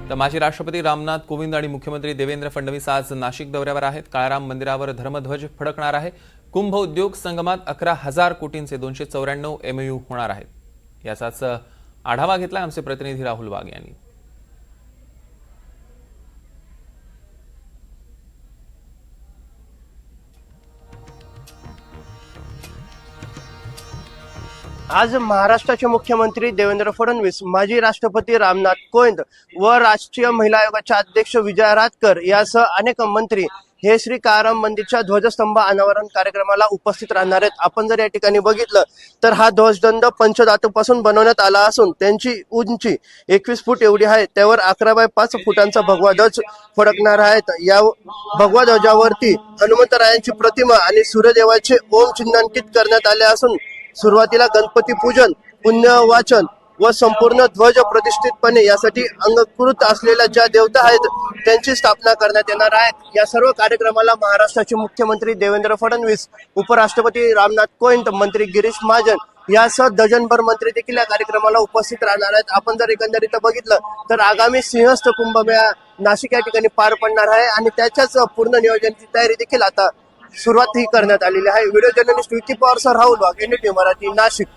तर माजी राष्ट्रपती रामनाथ कोविंद आणि मुख्यमंत्री देवेंद्र फडणवीस आज नाशिक दौऱ्यावर आहेत। काळाराम मंदिरावर धर्मध्वज फडकणार आहे। कुंभ उद्योग संगमात 11,000 कोटींचे 294 MOU होणार आहेत। याचाच आढावा घेतला आमचे प्रतिनिधी राहुल वाघ यांनी। आज महाराष्ट्राचे मुख्यमंत्री देवेंद्र फडणवीस, माजी राष्ट्रपती रामनाथ कोविंद व राष्ट्रीय महिला आयोगाच्या अध्यक्ष विजया रहाटकर यासह अनेक मंत्री हे श्री काळाराम मंदिरच्या ध्वजस्तंभ अनावरण कार्यक्रमाला उपस्थित राहणार आहेत। आपण जर या ठिकाणी बघितलं तर हा ध्वजदंड पंचधातूपासून बनवण्यात आला असून त्यांची उंची 21 फूट एवढी आहे। त्यावर 11 बाय 5 फुटांचा भगवा ध्वज फडकणार आहेत। या भगवा ध्वजावरती हनुमंतरायांची प्रतिमा आणि सूर्यदेवाचे ओम चिन्हांकित करण्यात आले असून सुरुवातीला गणपती पूजन, पुण्यवाचन व संपूर्ण ध्वज प्रतिष्ठितपणे यासाठी अंगीकृत असलेल्या ज्या देवता आहेत त्यांची स्थापना करण्यात येणार आहे। या सर्व कार्यक्रमाला महाराष्ट्राचे मुख्यमंत्री देवेंद्र फडणवीस, उपराष्ट्रपती रामनाथ कोविंद, मंत्री गिरीश महाजन यासह डझनभर मंत्री देखील या कार्यक्रमाला उपस्थित राहणार आहेत। आपण जर एकंदरीत बघितलं तर आगामी सिंहस्थ कुंभमेळा नाशिक या ठिकाणी पार पडणार आहे आणि त्याच्याच पूर्ण नियोजनाची तयारी देखील आता सुरुवात ही करण्यात आलेली आहे। Video journalist Vicky Pawar sir, Rahul Wagh, NDTV Marathi, Nashik.